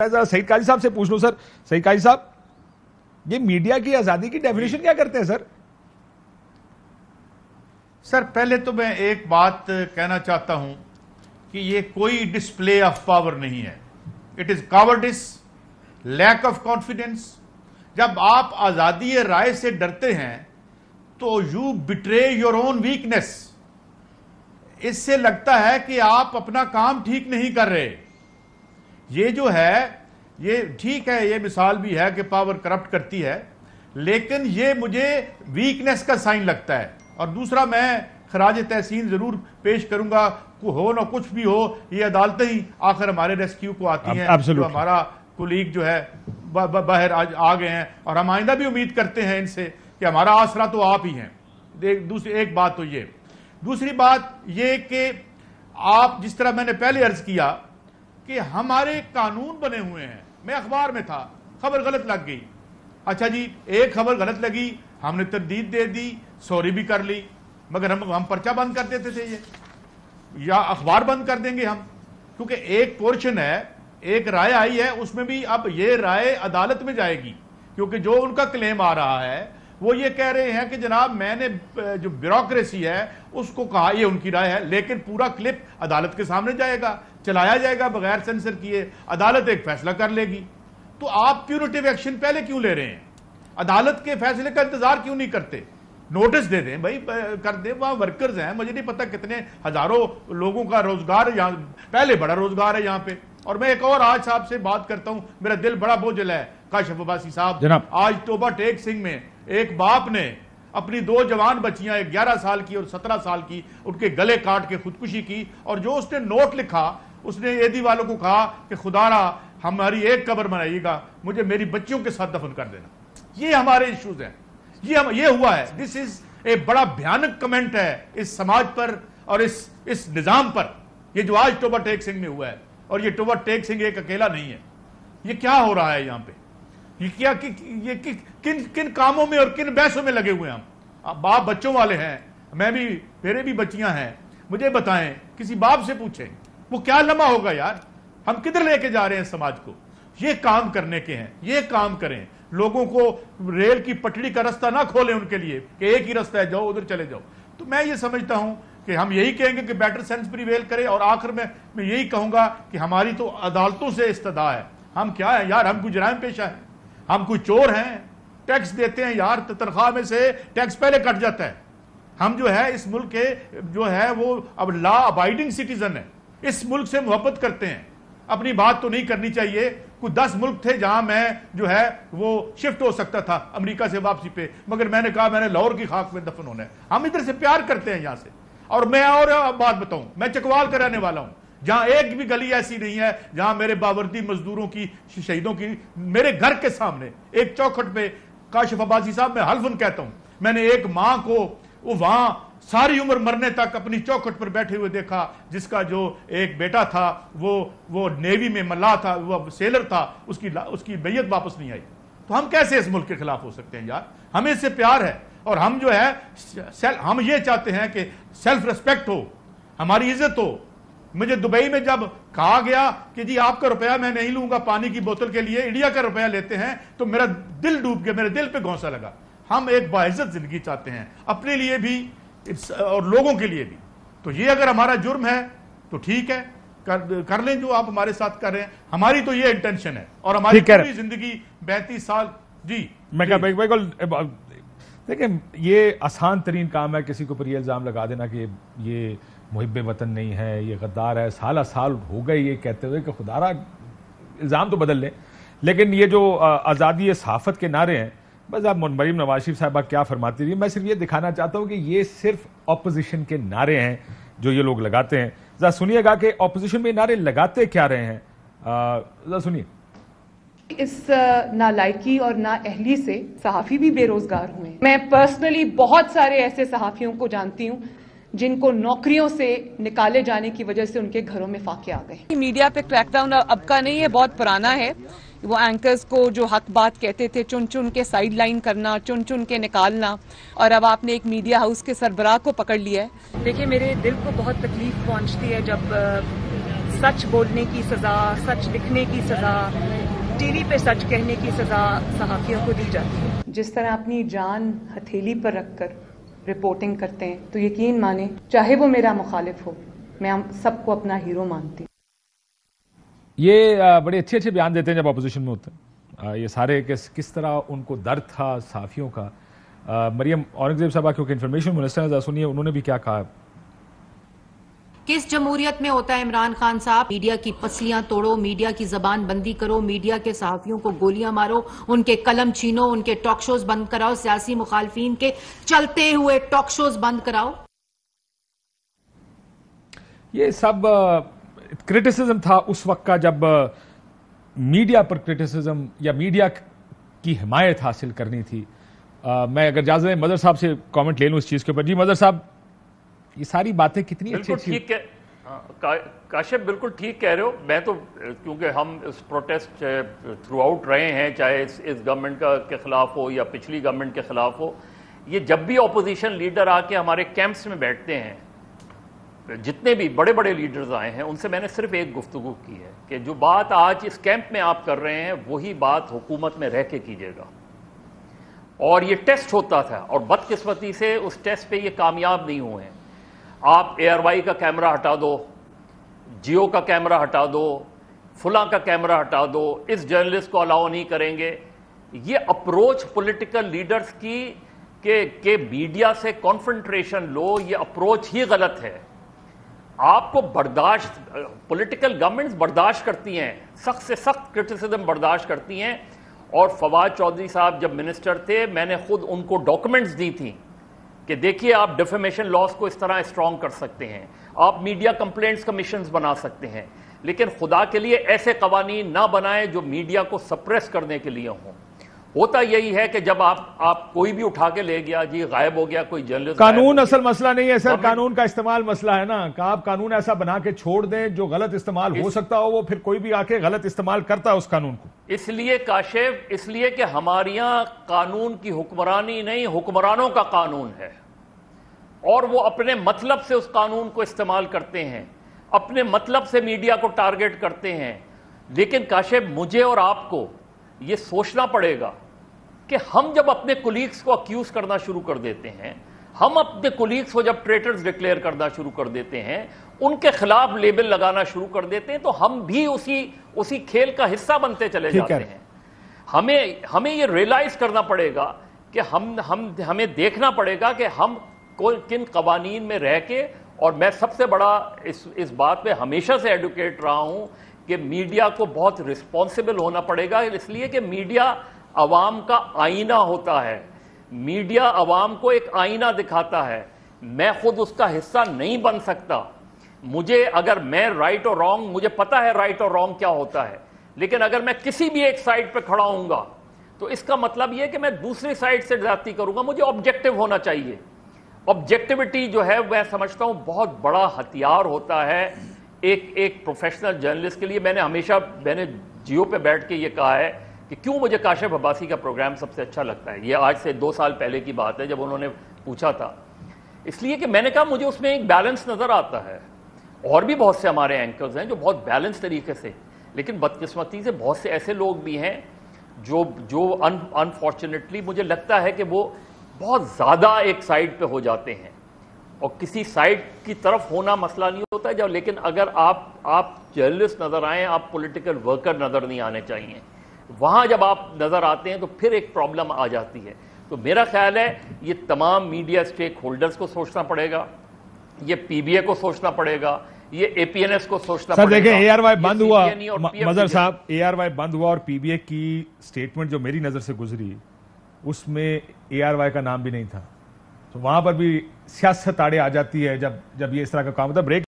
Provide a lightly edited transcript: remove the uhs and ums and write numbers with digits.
سعید قاضی صاحب سے پوچھ لوں سر. سعید قاضی صاحب, یہ میڈیا کی آزادی کی ڈیفینیشن کیا کرتے ہیں سر؟ سر پہلے تو میں ایک بات کہنا چاہتا ہوں کہ یہ کوئی ڈسپلے آف پاور نہیں ہے. It is cowards, lack of confidence. جب آپ آزادی رائے سے ڈرتے ہیں تو you betray your own weakness. اس سے لگتا ہے کہ آپ اپنا کام ٹھیک نہیں کر رہے. یہ جو ہے یہ ٹھیک ہے, یہ مثال بھی ہے کہ پاور کرپٹ کرتی ہے, لیکن یہ مجھے ویکنیس کا سائن لگتا ہے. اور دوسرا میں خراج تحسین ضرور پیش کروں گا, ہو نہ کچھ بھی ہو, یہ عدالتیں ہی آخر ہمارے ریسکیو کو آتی ہیں. جو ہمارا کولیگ جو ہے باہر آ گئے ہیں, اور ہم آئندہ بھی امید کرتے ہیں ان سے کہ ہمارا آسرا تو آپ ہی ہیں. ایک بات تو یہ. دوسری بات یہ کہ آپ جس طرح میں نے پہلے عرض کیا کہ ہمارے قانون بنے ہوئے ہیں. میں اخبار میں تھا, خبر غلط لگ گئی. اچھا جی, ایک خبر غلط لگی, ہم نے تردید دے دی, سوری بھی کر لی, مگر ہم پرچہ بند کر دیتے تھے یہ, یا اخبار بند کر دیں گے ہم, کیونکہ ایک پورشن ہے, ایک رائے آئی ہے, اس میں بھی اب یہ رائے عدالت میں جائے گی. کیونکہ جو ان کا کلیم آ رہا ہے وہ یہ کہہ رہے ہیں کہ جناب میں نے جو بیوروکریسی ہے اس کو کہا یہ ان کی رائے ہے, لیکن پورا کلپ عدالت کے سامنے جائے گا, چلایا جائے گا بغیر سینسر کیے, عدالت ایک فیصلہ کر لے گی. تو آپ پیونیٹیو ایکشن پہلے کیوں لے رہے ہیں؟ عدالت کے فیصلے کا انتظار کیوں نہیں کرتے؟ نوٹس دے دیں بھائی, کر دیں. وہاں ورکرز ہیں, مجھے نہیں پتا کتنے ہزاروں لوگوں کا روزگار یہاں, پہلے بڑا روزگار ہے یہاں پہ. اور میں ایک اور آج صاحب سے بات کرتا ہوں, میرا دل بڑا بوجھل ہے. کاشف عباسی صاحب, آج توبہ ٹیک سنگھ میں ایک باپ نے اپنی 2 جوان بچیاں, 11 سال کی اور 17 سال کی, ان کے گلے کاٹ کے خودکشی کی. اور جو اس نے نوٹ لکھا, اس نے ایدی والوں کو کہا کہ خدا را ہماری ایک قبر بنائیے گا, مجھے میری بچیوں کے ساتھ دفن کر دینا. یہ ہمارے ایشوز ہیں, یہ ہوا ہے. دس از اے بڑا بھیانک کمنٹ ہے اس سماج پر اور اس نظام پر, یہ جو آج توبہ ٹیک سنگھ میں ہوا ہے. اور یہ توبہ ٹیک سنگھ ایک اکیلا نہیں ہے. یہ کیا ہو رہا ہے یہاں پہ؟ یہ کن کاموں میں اور کن بحثوں میں لگے ہوئے ہیں ہم؟ باپ بچوں والے ہیں, میں بھی, میرے بھی بچیاں ہیں. مجھے بتائیں, کسی باپ سے پوچھیں, وہ کیا لمحہ ہوگا یار؟ ہم کدھر لے کے جا رہے ہیں سماج کو؟ یہ کام کرنے کے ہیں, یہ کام کریں. لوگوں کو ریل کی پٹڑی کا رستہ نہ کھولیں ان کے لیے کہ ایک ہی رستہ ہے, جاؤ ادھر چلے جاؤ. تو میں یہ سمجھتا ہوں کہ ہم یہی کہیں گے کہ بیٹر سینس پریویل کرے. اور آخر میں یہی کہوں گا کہ ہماری تو عدالتوں سے استدعا ہے. ہم کیا ہیں یار؟ ہم کوئی جرائم پیشہ ہیں؟ ہم کوئی چور ہیں؟ ٹیکس دیتے ہیں یار, تنخواہ میں سے ٹیکس پہلے کٹ جاتا ہے. ہم جو ہے اس ملک کے جو ہے وہ اب لا ابائڈنگ سٹیزن ہے, اس ملک سے محبت کرتے ہیں. اپنی بات تو نہیں کرنی چاہیے. کوئی 10 ملک تھے جہاں میں جو ہے وہ شفٹ ہو سکتا تھا امریکہ سے واپسی پہ, مگر میں نے کہا میں نے لاہور کی خاک میں دفن ہونا ہے. ہم ادھر سے پیار کرتے ہیں یہاں سے. اور میں اور بات بتاؤں, میں چکوال کا رہنے والا ہوں, جہاں ایک بھی گلی ایسی نہیں ہے جہاں میرے باوردی مزدوروں کی, شہیدوں کی, میرے گھر کے سامنے ایک چوکھٹ پہ, کاشف عباسی صاحب میں حلفاً کہتا ہوں, میں نے ایک ماں کو وہ وہاں ساری عمر مرنے تک اپنی چوکھٹ پر بیٹھے ہوئے دیکھا, جس کا جو ایک بیٹا تھا وہ نیوی میں ملا تھا, وہ سیلر تھا, اس کی بیعت واپس نہیں آئی. تو ہم کیسے اس ملک کے خلاف ہو سکتے ہیں یار؟ ہمیں اس سے پیار ہے, اور ہم جو ہے ہم یہ چاہتے ہیں کہ سیلف ریسپیکٹ ہو, ہماری عزت ہو. مجھے دبئی میں جب کہا گیا کہ جی آپ کا روپیہ میں نہیں لوں گا پانی کی بوتل کے لیے, انڈیا کا روپیہ لیتے ہیں, تو میرا دل ڈوب گیا, میرے دل پہ گھونسا لگا. ہم ایک باعزت زندگی چاہتے ہیں, اپنے لیے بھی اور لوگوں کے لیے بھی. تو یہ اگر ہمارا جرم ہے تو ٹھیک ہے, کر لیں جو آپ ہمارے ساتھ کر رہے ہیں. ہماری تو یہ انٹینشن ہے, اور ہماری پوری زندگی 32 سال. جی میں کہا بالکل, دیکھیں یہ آسان ترین کام ہے کسی کو پر یہ الزام لگا دینا کہ یہ محب وطن نہیں ہے, یہ غدار ہے. سالہ سال ہو گئے یہ کہتے ہوئے کہ خدا را الزام تو بدل لیں. لیکن یہ جو آزادی صحافت کے نعرے ہیں, بس آپ مریم نواز شریف صاحبہ کیا فرماتی رہی, میں صرف یہ دکھانا چاہتا ہوں کہ یہ صرف اپوزیشن کے نعرے ہیں جو یہ لوگ لگاتے ہیں. ذرا سنیے گا کہ اپوزیشن میں نعرے لگاتے کیا رہے ہیں, ذرا سنیے. اس نالائکی اور نااہلی سے صحافی بھی بے روزگار ہوئے ہیں. میں پرسنلی بہت سارے ایسے صحافیوں کو جانتی ہوں جن کو نوکریوں سے نکالے جانے کی وجہ سے ان کے گھروں میں فاقے آ گئے. میڈیا پہ کریک ڈاؤن اب کا نہیں ہے, بہت پرانا ہے. وہ اینکرز کو جو حق بات کہتے تھے چن چن کے سائیڈ لائن کرنا, چن چن کے نکالنا, اور اب آپ نے ایک میڈیا ہاؤس کے سربراہ کو پکڑ لیا ہے. دیکھیں میرے دل کو بہت تکلیف پہنچتی ہے جب سچ بولنے کی سزا، سچ لکھنے کی سزا، ٹی وی پہ سچ کہنے کی سزا صحافیوں کو دی جاتی ہے. جس طرح اپنی جان ہتھیلی پر رکھ کر رپورٹنگ کرتے ہیں تو یقین مانیں چاہے وہ میرا مخالف ہو، میں سب کو اپنا ہیرو مانتی ہوں. یہ بڑے اچھے بیان دیتے ہیں جب اپوزیشن میں ہوتے ہیں. یہ سارے کس طرح ان کو درد تھا صحافیوں کا. مریم اورنگزیب صاحبہ کیونکہ انفارمیشن منسٹر ہیں، سنیے انہوں نے بھی کیا کہا. کس جمہوریت میں ہوتا ہے عمران خان صاحب؟ میڈیا کی پسلیاں توڑو، میڈیا کی زبان بندی کرو، میڈیا کے صحافیوں کو گولیاں مارو، ان کے قلم چھینو، ان کے ٹاک شوز بند کراؤ، سیاسی مخالفین کے چلتے ہوئے ٹاک شوز بند کراؤ. یہ سب کرٹیسزم تھا اس وقت کا جب میڈیا پر کرٹیسزم یا میڈیا کی حمایت حاصل کرنی تھی. میں اگر اجازت ہے مظہر صاحب سے کامنٹ لے لوں اس چیز کے اوپر. جی مظہر صاحب، یہ ساری باتیں کتنی اچھی ٹھیک ہے کاشف، بالکل ٹھیک کہہ رہے ہو. میں تو کیونکہ ہم اس پروٹیسٹ تھرو آؤٹ رہے ہیں، چاہے اس گورنمنٹ کے خلاف ہو یا پچھلی گورنمنٹ کے خلاف ہو. یہ جب بھی اپوزیشن لیڈر آ کے ہمارے کیمپس میں بیٹھتے ہیں، جتنے بھی بڑے بڑے لیڈرز آئے ہیں، ان سے میں نے صرف ایک گفتگو کی ہے کہ جو بات آج اس کیمپ میں آپ کر رہے ہیں وہی بات حکومت میں رہ کے کیجیے گا. اور یہ ٹیسٹ ہوتا تھا اور بدقسمتی سے اس ٹیسٹ پہ یہ کامیاب نہیں ہوئے ہیں. آپ اے آر وائی کا کیمرہ ہٹا دو، جیو کا کیمرہ ہٹا دو، فلاں کا کیمرہ ہٹا دو، اس جرنلسٹ کو الاؤ نہیں کریں گے. یہ اپروچ پولیٹیکل لیڈرز کی کہ میڈیا سے کانفرنٹریشن لو، یہ اپروچ ہی غلط ہے. آپ کو برداشت، پولیٹیکل گورنمنٹس برداشت کرتی ہیں، سخت سے سخت کرٹیسزم برداشت کرتی ہیں. اور فواد چودھری صاحب جب منسٹر تھے، میں نے خود ان کو ڈاکومنٹس دی تھی کہ دیکھیے آپ ڈیفیمیشن لاز کو اس طرح اسٹرانگ کر سکتے ہیں، آپ میڈیا کمپلینٹس کمیشنز بنا سکتے ہیں، لیکن خدا کے لیے ایسے قوانین نہ بنائیں جو میڈیا کو سپریس کرنے کے لیے ہوں. ہوتا یہی ہے کہ جب آپ کوئی بھی اٹھا کے لے گیا، جی غائب ہو گیا کوئی جرنلسٹ. قانون اصل مسئلہ نہیں ہے سر، قانون کا استعمال مسئلہ ہے نا. کہ آپ قانون ایسا بنا کے چھوڑ دیں جو غلط استعمال ہو سکتا ہو، وہ پھر کوئی بھی آ کے غلط استعمال کرتا ہے اس قانون کو. اس لیے کاشف، اس لیے کہ ہمارے یہاں قانون کی حکمرانی نہیں، حکمرانوں کا قانون ہے، اور وہ اپنے مطلب سے اس قانون کو استعمال کرتے ہیں، اپنے مطلب سے میڈیا کو ٹارگٹ کرتے ہیں. لیکن کاشف، مجھے اور آپ کو یہ سوچنا پڑے گا کہ ہم جب اپنے کولیگز کو اکیوز کرنا شروع کر دیتے ہیں، ہم اپنے کولیگز کو جب ٹریٹرز ڈکلیئر کرنا شروع کر دیتے ہیں، ان کے خلاف لیبل لگانا شروع کر دیتے ہیں، تو ہم بھی اسی کھیل کا حصہ بنتے چلے جاتے ہیں. ہمیں یہ ریلائز کرنا پڑے گا کہ ہمیں دیکھنا پڑے گا کہ ہم کن قوانین میں رہ کے. اور میں سب سے بڑا اس بات پہ ہمیشہ سے ایڈوکیٹ رہا ہوں کہ میڈیا کو بہت رسپانسبل ہونا پڑے گا، اس لیے کہ میڈیا عوام کا آئینہ ہوتا ہے. میڈیا عوام کو ایک آئینہ دکھاتا ہے. میں خود اس کا حصہ نہیں بن سکتا. مجھے اگر میں رائٹ اور رانگ، مجھے پتا ہے رائٹ اور رانگ کیا ہوتا ہے، لیکن اگر میں کسی بھی ایک سائڈ پہ کھڑا ہوں گا تو اس کا مطلب یہ کہ میں دوسری سائڈ سے زیادتی کروں گا. مجھے آبجیکٹو ہونا چاہیے. آبجیکٹیوٹی جو ہے میں سمجھتا ہوں بہت بڑا ہتھیار ہوتا ہے ایک پروفیشنل جرنلسٹ کے لیے. میں نے جیو پہ بیٹھ کے یہ کہا ہے کہ کیوں مجھے کاشف عباسی کا پروگرام سب سے اچھا لگتا ہے. یہ آج سے 2 سال پہلے کی بات ہے جب انہوں نے پوچھا تھا. اس لیے کہ میں نے کہا مجھے اس میں ایک بیلنس نظر آتا ہے. اور بھی بہت سے ہمارے اینکرز ہیں جو بہت بیلنس طریقے سے، لیکن بدقسمتی سے بہت سے ایسے لوگ بھی ہیں جو انفارچونیٹلی مجھے لگتا ہے کہ وہ بہت زیادہ ایک سائڈ پہ ہو جاتے ہیں. اور کسی سائڈ کی طرف ہونا مسئلہ نہیں ہوتا ہے، لیکن اگر آپ جرنلسٹ نظر آئیں، آپ پولیٹیکل ورکر نظر نہیں آنے چاہیے. وہاں جب آپ نظر آتے ہیں تو پھر ایک پرابلم آ جاتی ہے. تو میرا خیال ہے یہ تمام میڈیا سٹیک ہولڈرز کو سوچنا پڑے گا، یہ پی بی اے کو سوچنا پڑے گا، یہ اے پی این ایس کو سوچنا پڑے گا. سر دیکھیں اے آر وائی بند ہوا، مظہر صاحب اے آر وائی بند ہوا اور پی بی اے کی سٹیٹمنٹ جو میری نظر سے گزری اس میں اے آر وائی کا نام بھی نہیں تھا. تو وہاں پر بھی سیاست آڑے آ جاتی ہے جب یہ اس طرح کا کام ہوتا ہے. بریک